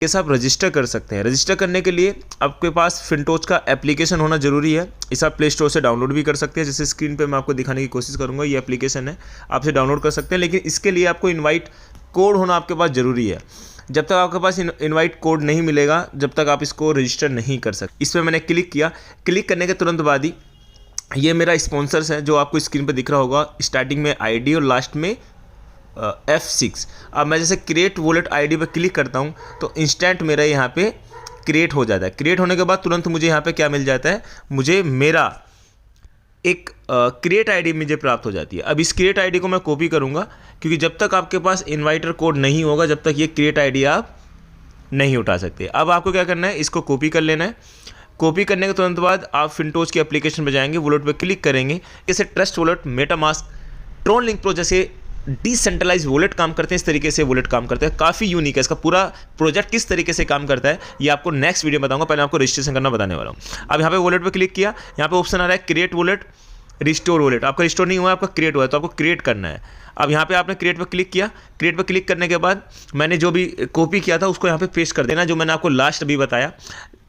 कैसे आप रजिस्टर कर सकते हैं। रजिस्टर करने के लिए आपके पास फिनटोच का एप्लीकेशन होना जरूरी है। इसे आप प्ले स्टोर से डाउनलोड भी कर सकते हैं, जैसे स्क्रीन पे मैं आपको दिखाने की कोशिश करूंगा। ये एप्लीकेशन है, आप इसे डाउनलोड कर सकते हैं, लेकिन इसके लिए आपको इनवाइट कोड होना आपके पास ज़रूरी है। जब तक आपके पास इनवाइट कोड नहीं मिलेगा, जब तक आप इसको रजिस्टर नहीं कर सकते। इस पर मैंने क्लिक किया। क्लिक करने के तुरंत बाद ही ये मेरा स्पॉन्सर्स है, जो आपको स्क्रीन पर दिख रहा होगा, स्टार्टिंग में ID और लास्ट में F6। अब मैं जैसे क्रिएट वॉलेट ID पर क्लिक करता हूँ तो इंस्टेंट मेरा यहाँ पे क्रिएट हो जाता है। क्रिएट होने के बाद तुरंत मुझे यहाँ पे क्या मिल जाता है, मुझे मेरा एक क्रिएट ID मुझे प्राप्त हो जाती है। अब इस क्रिएट ID को मैं कॉपी करूँगा, क्योंकि जब तक आपके पास इन्वाइटर कोड नहीं होगा, जब तक ये क्रिएट ID आप नहीं उठा सकते। अब आपको क्या करना है, इसको कॉपी कर लेना है। कॉपी करने के तुरंत बाद आप फिनटोच की एप्लीकेशन पर जाएंगे, वॉलेट पर क्लिक करेंगे। जैसे Trust Wallet, MetaMask, TronLink pro जैसे डिसेंट्रलाइज वॉलेट काम करते हैं, इस तरीके से वॉलेट काम करते हैं। काफ़ी यूनिक है, इसका पूरा प्रोजेक्ट किस तरीके से काम करता है ये आपको नेक्स्ट वीडियो में बताऊंगा। पहले आपको रजिस्ट्रेशन करना बताने वाला हूँ। अब यहाँ पे वॉलेट पे क्लिक किया, यहाँ पे ऑप्शन आ रहा है क्रिएट वॉलेट, रिस्टोर वॉलेट। आपका रिस्टोर नहीं हुआ, आपका क्रिएट हुआ है, तो आपको क्रिएट करना है। अब यहाँ पे आपने क्रिएट पर क्लिक किया। क्रिएट पर क्लिक करने के बाद मैंने जो भी कॉपी किया था उसको यहाँ पे पेस्ट कर देना, जो मैंने आपको लास्ट अभी बताया।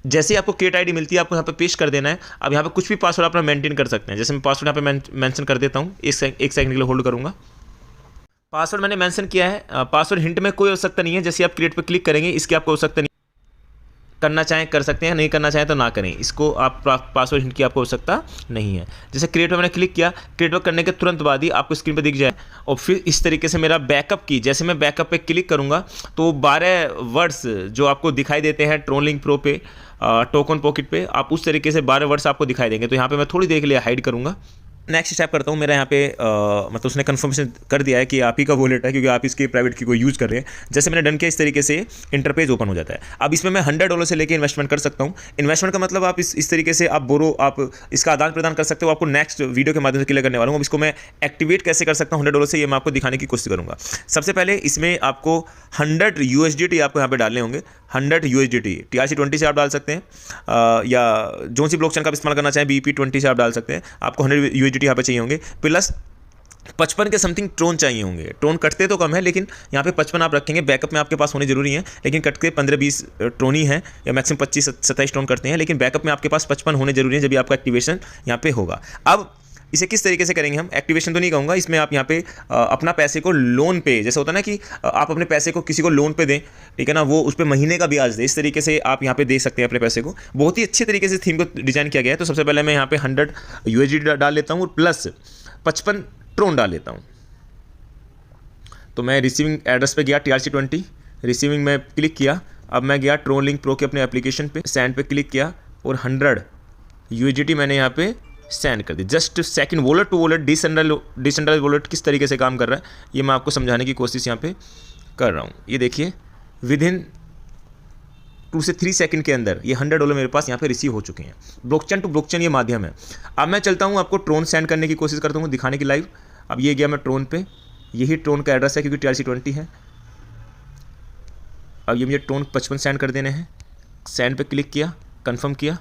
जैसे ही आपको क्रिएट ID मिलती है, आपको यहाँ पे पेस्ट कर देना है। अब यहाँ पे कुछ भी पासवर्ड अपना मेंटेन कर सकते हैं। जैसे मैं पासवर्ड यहाँ पे मेंशन कर देता हूँ, एक सेकंड के लिए होल्ड करूँगा। पासवर्ड मैंने मेंशन किया है। पासवर्ड हिंट में कोई आवश्यकता नहीं है। जैसे आप क्रिएट पे क्लिक करेंगे, इसकी आपको आवश्यकता नहीं, करना चाहें कर सकते हैं, नहीं करना चाहें तो ना करें। इसको आप पासवर्ड हिंट की आपको आवश्यकता नहीं है। जैसे क्रिएट पे मैंने क्लिक किया, क्रिएट पे करने के तुरंत बाद ही आपको स्क्रीन पे दिख जाए। और फिर इस तरीके से मेरा बैकअप की, जैसे मैं बैकअप पे क्लिक करूँगा तो 12 वर्ड्स जो आपको दिखाई देते हैं ट्रोन लिंक प्रो पे, टोकन पॉकेट पे, आप उस तरीके से 12 वर्ड्स आपको दिखाई देंगे। तो यहाँ पे मैं थोड़ी देर के लिए हाइड करूँगा। नेक्स्ट स्टेप करता हूँ। मेरा यहाँ पे मतलब उसने कन्फर्मेशन कर दिया है कि आप ही का वॉलेट है, क्योंकि आप इसके प्राइवेट की कोई यूज़ कर रहे हैं। जैसे मैंने डन किया, इस तरीके से इंटरपेज ओपन हो जाता है। अब इसमें मैं $100 से लेके इन्वेस्टमेंट कर सकता हूँ। इन्वेस्टमेंट का मतलब आप इस तरीके से आप बोरो, आप इसका आदान प्रदान कर सकते हो। आपको नेक्स्ट वीडियो के माध्यम से क्लियर करने वाला हूँ। अब इसको मैं एक्टिवेट कैसे कर सकता हूँ $100 से, ये मैं आपको दिखाने की कोशिश करूँगा। सबसे पहले इसमें आपको 100 USDT आपको यहाँ पे डालने होंगे। 100 USDT TRC20 से आप डाल सकते हैं, या जो सी ब्लॉकचेन का इस्तेमाल करना चाहें BP20 से आप डाल सकते हैं। आपको 100 USDT यहाँ पे चाहिए होंगे, प्लस 55 के समथिंग ट्रोन चाहिए होंगे। ट्रोन कटते तो कम है, लेकिन यहाँ पे 55 आप रखेंगे। बैकअप में आपके पास होने जरूरी है, लेकिन कटते 15-20 ट्रोन ही हैं, या मैक्सिमम 25-27 ट्रोन करते हैं, लेकिन बैकअप में आपके पास 55 होने जरूरी है, जब भी आपका एक्टिवेशन यहाँ पे होगा। अब इसे किस तरीके से करेंगे हम, एक्टिवेशन तो नहीं कहूँगा, इसमें आप यहाँ पे अपना पैसे को लोन पे, जैसे होता है ना कि आप अपने पैसे को किसी को लोन पे दें, ठीक है ना, वो उस पर महीने का ब्याज दे, इस तरीके से आप यहाँ पे दे सकते हैं अपने पैसे को। बहुत ही अच्छे तरीके से थीम को डिजाइन किया गया है। तो सबसे पहले मैं यहाँ पे 100 USDT डाल लेता हूँ और प्लस 55 ट्रोन डाल लेता हूँ। तो मैं रिसीविंग एड्रेस पे गया, TRC20 रिसीविंग में क्लिक किया। अब मैं गया ट्रोन लिंक प्रो के अपने एप्लीकेशन पे, सेंड पे क्लिक किया और 100 USDT मैंने यहाँ पे सेंड कर दी। Just second, wallet to wallet, decentralize wallet किस तरीके से काम कर रहा है ये मैं आपको समझाने की कोशिश यहाँ पे कर रहा हूँ। ये देखिए, विदिन 2 से 3 सेकंड के अंदर ये $100 मेरे पास यहाँ पे रिसीव हो चुके हैं। ब्लॉकचेन टू ब्लॉकचेन ये माध्यम है। अब मैं चलता हूँ, आपको ट्रोन सेंड करने की कोशिश करता हूँ, दिखाने की लाइव। अब ये गया मैं ट्रोन पे, यही ट्रोन का एड्रेस है क्योंकि TRC20 है। अब ये मुझे ट्रोन 55 सेंड कर देने हैं। सेंड पे क्लिक किया, कंफर्म किया।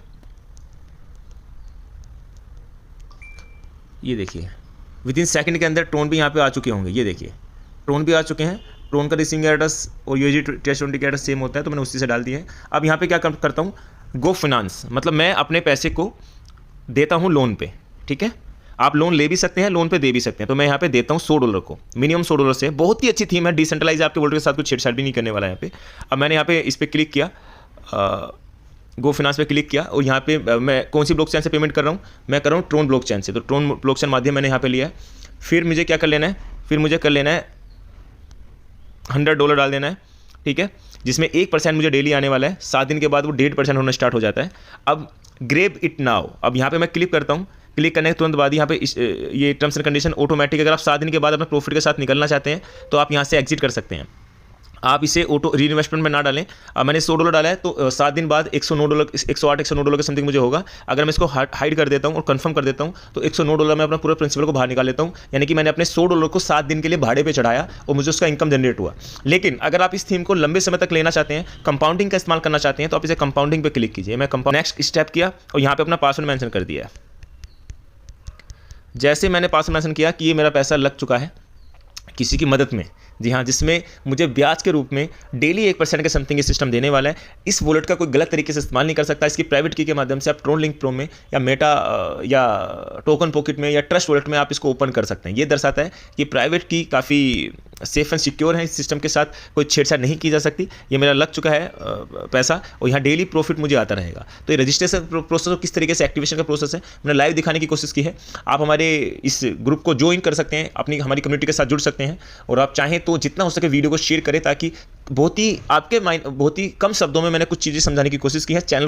ये देखिए, विदिन सेकंड के अंदर ट्रोन भी यहाँ पे आ चुके होंगे। ये देखिए, ट्रोन भी आ चुके हैं। ट्रोन का रिसीविंग एड्रेस और USDT TRC20 का एड्रेस सेम होता है, तो मैंने उसी से डाल दिया है। अब यहाँ पे क्या करता हूँ, गो फाइनेंस, मतलब मैं अपने पैसे को देता हूँ लोन पे, ठीक है। आप लोन ले भी सकते हैं, लोन पे दे भी सकते हैं। तो मैं यहाँ पे देता हूँ $100 को, मिनिमम $100 से। बहुत ही अच्छी थीम है, डिसेंट्रलाइज, आपके वॉलेट के साथ कुछ छेड़छाड़ भी नहीं करने वाला है यहाँ पे। अब मैंने यहाँ पे इस पर क्लिक किया, गो फाइनेंस पे क्लिक किया और यहाँ पे मैं कौन सी ब्लॉकचेन से पेमेंट कर रहा हूँ, मैं कर रहा हूँ ट्रोन ब्लॉकचेन से। तो ट्रोन ब्लॉकचेन माध्यम मैंने यहाँ पे लिया है। फिर मुझे क्या कर लेना है, फिर मुझे कर लेना है $100 डाल देना है, ठीक है, जिसमें 1% मुझे डेली आने वाला है। 7 दिन के बाद वो 1.5% होना स्टार्ट हो जाता है। अब ग्रेब इट नाउ, अब यहाँ पे मैं क्लिक करता हूँ। क्लिक करने के तुरंत बाद यहाँ पे ये टर्म्स एंड कंडीशन ऑटोमेटिक, अगर आप 7 दिन के बाद अपने प्रॉफिट के साथ निकलना चाहते हैं तो आप यहाँ से एग्जिट कर सकते हैं। आप इसे ऑटो री इन्वेस्टमेंट में ना डालें। अब मैंने $100 डाला है, तो 7 दिन बाद $108 109 के समथिंग मुझे होगा। अगर मैं इसको हाइड कर देता हूँ और कंफर्म कर देता हूँ तो $109 में अपना पूरा प्रिंसिपल को बाहर निकाल लेता हूँ। यानी कि मैंने अपने $100 को 7 दिन के लिए भाड़े पे चढ़ाया और मुझे उसका इनकम जनरेट हुआ। लेकिन अगर आप इस थीम को लंबे समय तक लेना चाहते हैं, कंपाउंडिंग का इस्तेमाल करना चाहते हैं, तो आप इसे कंपाउंडिंग पे क्लिक कीजिए। मैं नेक्स्ट स्टेप किया और यहाँ पे अपना पासवर्ड मेंशन कर दिया। जैसे मैंने पासवर्ड मेंशन किया कि ये मेरा पैसा लग चुका है किसी की मदद में, जी हाँ, जिसमें मुझे ब्याज के रूप में डेली 1% के समथिंग ये सिस्टम देने वाला है। इस वॉलेट का कोई गलत तरीके से इस्तेमाल नहीं कर सकता। इसकी प्राइवेट की के माध्यम से आप ट्रोन लिंक प्रो में या मेटा या टोकन पॉकेट में या ट्रस्ट वॉलेट में आप इसको ओपन कर सकते हैं। ये दर्शाता है कि प्राइवेट की काफ़ी सेफ एंड सिक्योर है। इस सिस्टम के साथ कोई छेड़छाड़ नहीं की जा सकती। ये मेरा लग चुका है पैसा, और यहाँ डेली प्रॉफिट मुझे आता रहेगा। तो ये रजिस्ट्रेशन प्रोसेस किस तरीके से एक्टिवेशन का प्रोसेस है मैंने लाइव दिखाने की कोशिश की है। आप हमारे इस ग्रुप को ज्वाइन कर सकते हैं, अपनी हमारी कम्युनिटी के साथ जुड़ सकते हैं, और आप चाहें तो जितना हो सके वीडियो को शेयर करें, ताकि बहुत ही कम शब्दों में मैंने कुछ चीज़ें समझाने की कोशिश की है। चैनल